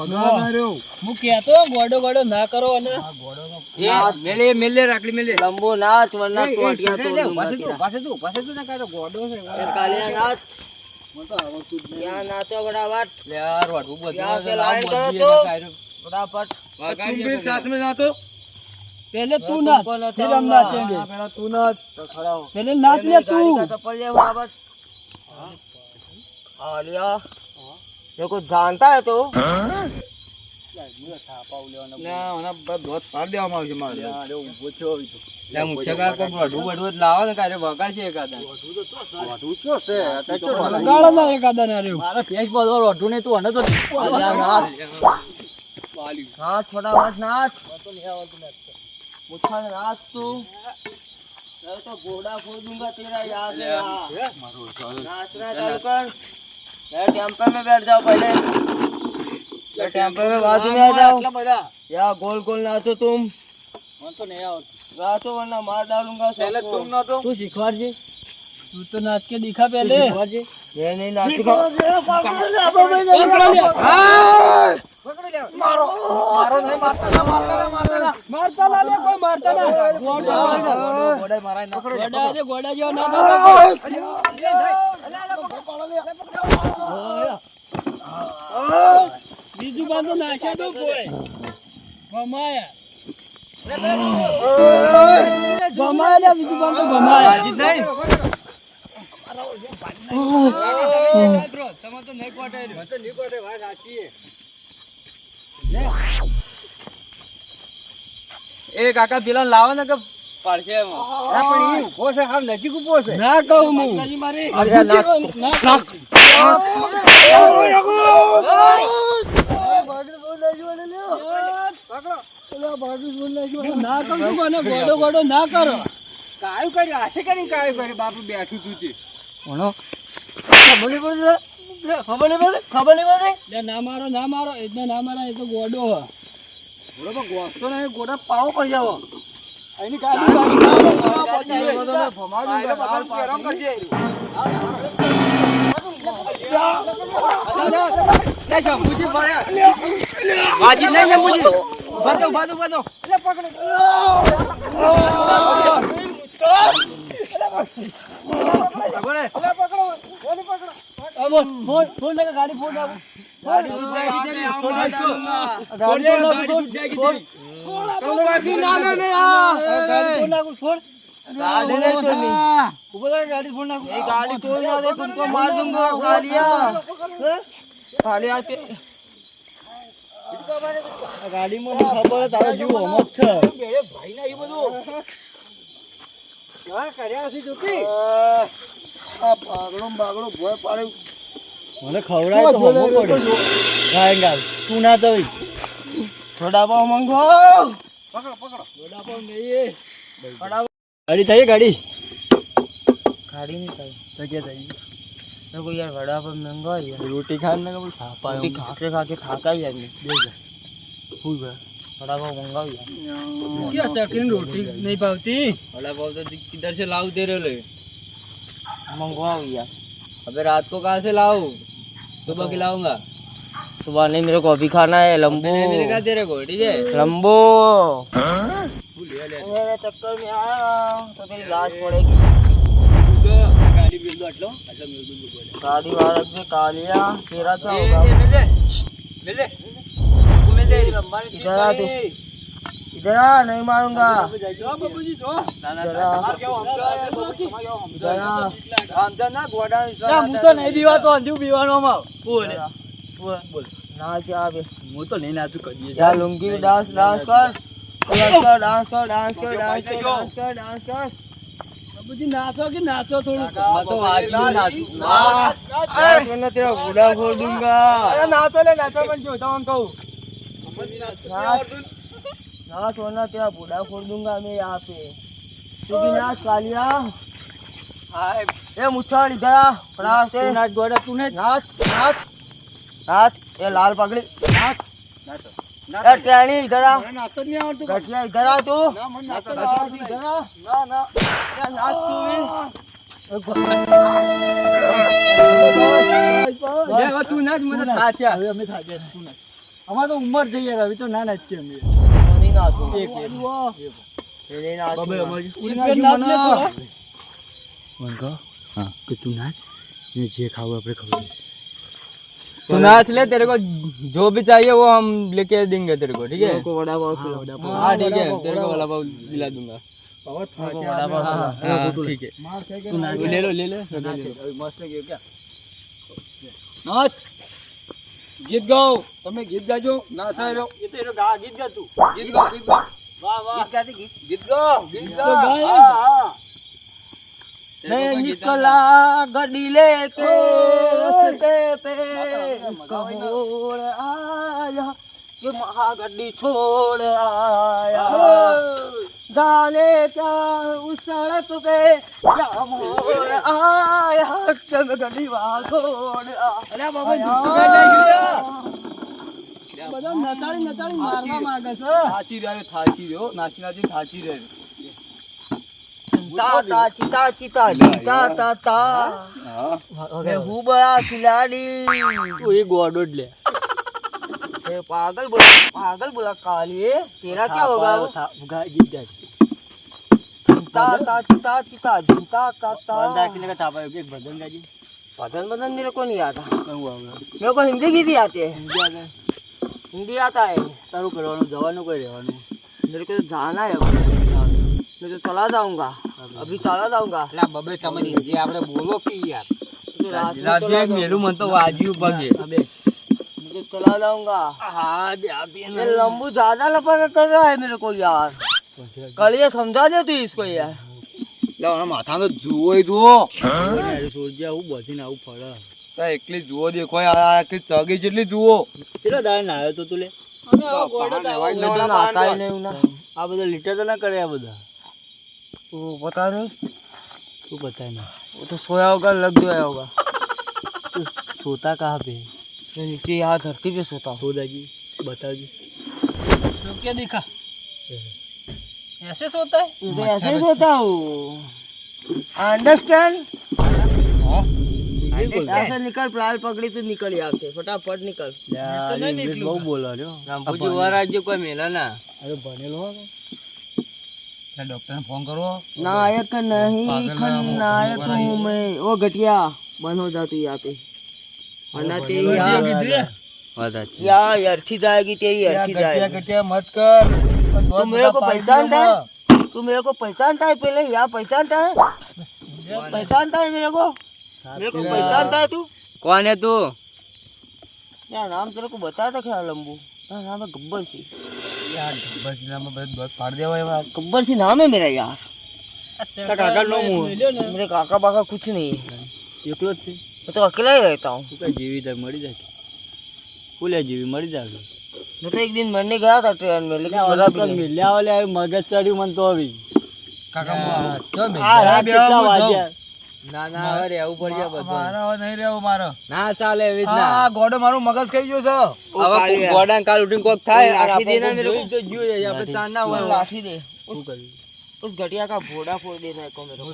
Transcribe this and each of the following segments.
હું કહેતો ગોડો ગોડો ના કરો અને એ મેલે રાખલી મેલે લંબો નાચ વરના ટોટિયા તોડું પાસે તું ના કાઢો ગોડો છે એ કાલિયા નાચ ક્યાં નાચો બડાવટ યાર વાડું બધું ક્યાં से लाइन करो तो फटाफट तुम भी साथ में नाचो पहले तू नाच फिर हम नाचेंगे पहला तू नाच तो खड़ा हो पहले नाच ले तू चप्पल ले फटाफट हाँ लिया ये कुछ जानता है तो ના ઓના બહુ પાડ દેવામાં આવશે મારે યાર ઊભો છો લે મુછકા કો વાડું વાડું લાવો ને કારે વગાડ છે એકાદા વાડું છો છે આ તો ગાળો ના એકાદા ના રહ્યો મારો ફેસ બધો વાડું ને તું અને તો नाच फटाफट नाच मुझे नाच तू मैं तो घोड़ा फोड़ दूंगा तेरा याद है नाचना चालू कर मैं टेम्पो में बैठ जाओ पहले मैं टेम्पो में बाजू में आ जाओ या गोल गोल नाचो तुम तो नहीं आओ नाचो वरना मार डालूंगा पहले तुम नाचो तू सिखवाड़ जी तू तो नाच के दिखा पहले मैं नहीं नाचूंगा મારો નહીં मारता ना ले कोई मारता ना ગોડા મારાય ના गोड़ा जो ना दो बीजू बांधो नाशा दो कोई गमाया ले बीजू बांधो गमाया નહીં તમે તો નહીં કોટે મને તો નહીં કોટે વાત સાચી એ કાકા પેલા લાવો ને કે પાડશે એમાં પણ ઈ ઉભો છે આમ નજીક ઉભો છે ના કહું હું अरे ના કહું છું મને ગોડો ગોડો ના કરો કાયું કર્યું આશે કરી કાયું કર્યું બાપુ બેઠું તું તે खबर नहीं पड़ती લે ના મારો એટલે ના મારા એ તો ગોડો હ ઘોડો ગોસ્તો નહીં ઘોડા પાવો પડી જાવ એની ગાડી વાજી નહીં શંભુજી બાદો ફોન લગા ગાડી ફોન આવો गाड़ी तोड़ ना दे तुमको मार दूंगा कालिया ગાડી માં ખબર તારા જીવ હોમત છે ભાઈ ના એ બધું હા કર્યા છે જોતી આ બાગડો ભોય પાડ્યું મને ખવડાય તો હોમો પડ્યો ગાયંગાલ તું ના તો થોડા પાવ મંગો પકડો ગોડા પણ નહીં ગાડી થઈ ગાડી गाड़ी नहीं चाहिए તો કે થઈ मेरे को यार वड़ा पाव महंगा है यार રોટી ખાન ને કબલ થાપા रोटी खा के खाता ही यार मैं દે જા હુઈ ગયો वड़ा पाव महंगा है यार क्या चकरी रोटी नहीं पावती बड़ा पाव तो किधर से लाऊ दे रहे हो मंगवा हुई यार अबे रात को कहाँ से लाऊं सुबह खिलाऊंगा सुबह नहीं मेरे को अभी खाना है लंबो मैंने मिलेगा तेरे को ठीक है लंबो मेरे चक्कर में आया तो तेरी लाश पड़ेगी गाड़ी मिल दो अटलो मिल दो गाड़ी वाला से कालिया तेरा क्या होगा मिल दे इधर आ तू इधर आ नहीं मारूंगा જો બાબુજી જો इधर आ इधर आ હું તો નહીં બીવાતો અંજુ બીવાનો માં બોલ બોલ ना क्या बे હું તો નહીં નાચું કદી या लुंगी डांस डांस कर डांस कर બાબુજી નાચો કે નાચો થોડું मैं तो आज भी नाचूं आज वरना तेरा घोड़ा फोड़ दूंगा નાચો પણ જો તમ કહું नाच वरना तेरा घोड़ा फोड़ दूंगा मैं यहाँ पे तू भी नाच कालिया ए मुच्छाड़ इधर आ फटाक से નાચ ગોડા તું ને नाच नाच नाच ये लाल पगड़ी नाच ए टेणी इधर आ નાચો જ નહીં આવડતું गठिया इधर आ तू નાચો इधर आ ના या नाच तू भी તું નાચ મને થાચ્યા હવે અમે થાક્યા તું નાચ અમારે તો ઉંમર થઈ યાર હવે તો નાના જ છે અમે નહીં નાચું. એક એ નહીં નાચું. બબે અમારી એ નાચું મને. વનકા हाँ कि तू नाच मैं जे खाऊं अपने खाऊं तू नाच ले, तेरे को जो भी चाहिए वो हम लेके देंगे तेरे को, ठीक है? मेरे को वड़ा पाव खिलाओ. हाँ ठीक है, तेरे को वड़ा पाव दिला दूंगा. बहुत हाँ, खाते हाँ, ठीक है. तू नाच ले लो मस्त गयो क्या નાચ ગીત ગાઓ તમે ગીત ગાજો નાચાય રહ્યો ये तो गा गीत गा तू ગીત ગાઓ वाह वाह ગીત ગાઓ ગીત तो ગાઓ गाए. હા હા मैं निकला गड्डी लेके रास्ते पे कमोड़ आया ये महागड्डी छोड़ आया जाने क्या उस सड़क पे क्या मोड़ आया कि मैं गड्डी वहाँ छोड़ आया બધા નચાડી નચાડી મારવા માંગે છે થાચી રહ્યો થાચી રહ્યો ता ता चिता चिता चिता ता ता मैं हूँ बड़ा खिलाड़ी તું એ ગોડો જ લે ए, पागल बोला काली तेरा क्या होगा वो? गा गीत गा चिता ता चिता चिता चिता ता ता बंदा किने का थापा एक भजन गाजी भजन भजन मेरे को नहीं आता કયું આવે मेरे को हिंदी गीत ही आती है હિન્દી આવે हिंदी आता है તારું કરવાનું જવાનું કોઈ રહેવાનું मेरे को तो जाना है अब मैं तो चला जाऊंगा अभी चला जाऊंगा ला बबे तमने हिंदी आपने बोलो कि यार तो रात में रात चला एक मेलू मन तो वाजिब बगे. અબે मैं तो चला जाऊंगा હા દે આપી ये लंबू ज्यादा लपक कर रहा है मेरे को यार कल ये समझा दे तू इसको यार माथा तो जुओ ही जुओ સોરજી આવું બસીને આવું ફળે एकली जुओ देखो यार एकली चगी जेटली जुओ કેટલા દાડે નાયો તો તું લે मैं तो नहाता ही नहीं हूं ना આ બધા લીટર તો ના કરે આ બધા तो पता नहीं તું બતાય ના वो तो सोया होगा लग गया होगा તું સોતા कहाँ पे मैं नीचे यहाँ धरती पे सोता हूँ सोदाजी बताओ सो क्या देखा ऐसे सोता है मैं तो ऐसे ही सोता हूँ अंडरस्टैंड ऐसे निकल प्लाल पकड़ी तो निकल यहाँ से फटाफट निकल यार इंग्लिश બહુ બોલો રહ્યો रामपुजी हुआ राज्य कोई मेला ना અરે ભણેલો હો डॉक्टर ने फोन करो नायक नहीं खलनायक हूँ मैं वो घटिया बंद हो जा तू यहाँ पे वरना तेरी यहाँ अर्थी जाएगी तेरी अर्थी जाएगी गटिया मत कर तू मेरे को पहचानता है तू मेरे को पहचानता है पहले यहाँ पहचानता है पहचानता है मेरे को पहचानता है तू कौन है तू मेरा नाम तेरे को बताया था क्या लंबू मेरा नाम है गब्बर सिंह यार बस ना मैं बहुत फाड़ दिया भाई बात गब्बर सिंह नाम है मेरा यार કાકા નો મું मेरे काका बाका कुछ नहीं है એકલો જ છે मैं तो अकेला ही रहता हूँ તું કઈ જીવી તાર મરી જાય ફૂલે જીવી મરી જાય मैं तो एक दिन मरने गया था ट्रेन में लेकिन मरा भी नहीं। મિલ્યા વાલે આવી મગજ ચડ્યું મને તો આવી काका तो આ રાત કેટલા વાગ્યા ના ના હવે રહેવું પડશે બધું મારા હવે નહીં રહેવું મારો ના ચાલે એવી જ ના આ ગોડો મારું મગજ ખાઈ ગયો છે वो હવે कालिया। ગોડાં કાલ ઉઠીને કોક થાય લાઠી આપણે દેના કોક મેરે જોઈ તો જોઈએ આપણે ચાર ના वो હોય लाठी दे શું કર્યું उस घटिया का भोड़ा फोड़ देना है को मेरे को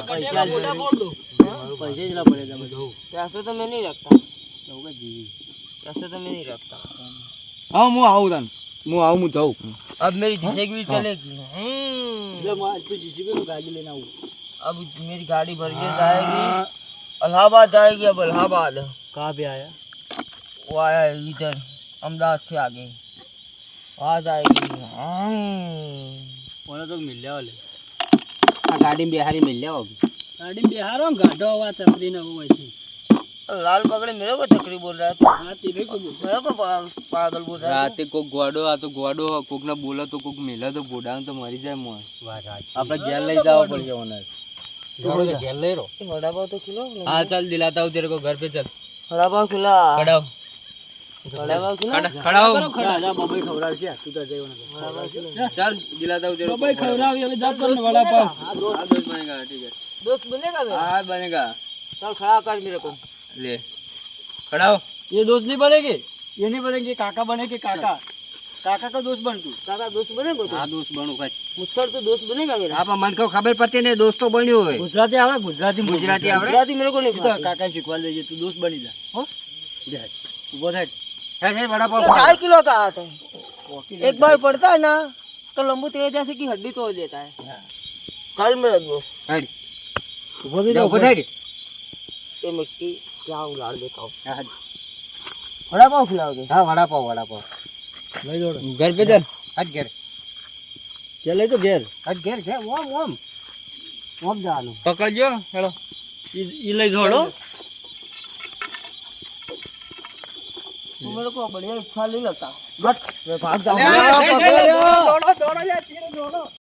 પૈસા પૈસે જ ના પડે તમે જવું पैसे तो मैं नहीं रखता જવું કે જીવી पैसे तो मैं नहीं रखता હા હું આવું તને હું જાઉં अब मेरी जिंदगी भी चलेगी એટલે તું જીસીબી નું ગાડી લઈને આવું अब मेरी गाड़ी भर के जाएगी इलाहाबाद जाएगी अब इलाहाबाद कहाँ पे आया वो आया है इधर अहमदाबाद से आगे वहाँ जाएगी ઓને તો મિલ્યા વાલે આ ગાડી બિહારી મિલ લે હોગી ગાડી બિહારો ગાઢો આવા ચપરી ને હું અહીંથી लाल पकड़े मेरे को चक्री बोल रहा है तू હા તે ભઈ કોઈ मेरे को पागल बोल रहा है રાતે કોક ગોડો આ તો ગોડો કોક ને બોલે તો કોક મેલે તો બોડાંગ તો મરી જાય મોય આપણે ઘેર લઈ જવા પડશે ઓને ઘેર લઈ રો तू। वड़ा पाव तो खिला हाँ चल दिलाता हूँ तेरे को घर पे चल वड़ा पाव खिला खड़ाओ वड़ा पाव खिला खड़ाओ ખરા જા બબઈ ખવડાવશે તું તો જઈવો ને वड़ा पाव खिला चल दिलाता हूँ तेरे को બબઈ ખવડાવી હવે જાત કરને વડાપાવ हाँ दोस्त बनेगा ठीक है दोस्त बनेगा मेरा हाँ बनेगा चल खड़ा कर मेरे को ले खड़ाओ ये दोस्त नहीं बनेगे ये नहीं बनेंगे काका बनेगे काका काका का दोस्त बन तू काका दोस्त बनेगा तू हाँ दोस्त बनू खाच मुझसे तो दोस्त बनेगा मेरा आप मन को खबर पड़ती नहीं दोस्तों बन्यो है ગુજરાતી આવડે ગુજરાતી ગુજરાતી આવડે? गुजराती मेरे को नहीं તો पता કાકા શીખવા દેજે તું દોસ્ત બની જા હો જા ઊભો થાય ये 2.5 किलो का आता है, एक बार पड़ता है ना तो लंबू तेरे जैसे की हड्डी तोड़ देता है। कल मेरा दोस्त ये मिट्टी क्या उलाड़ देता हूँ। वड़ा पाव खिलाओगे? હા વડાપાવ લઈ જોડે ઘર पे चल હટ ઘેર કે લઈ તો ઘેર હટ ઘેર ઘેર ઓમ જવાનું પકડજો હેડો ઈ લઈ જોડો तू मेरे को बढ़िया इच्छा नहीं लगता। ભાગ જાઓ લે, લે, લે, લે, લે, દોડો દોડો લે ચીરો દોડો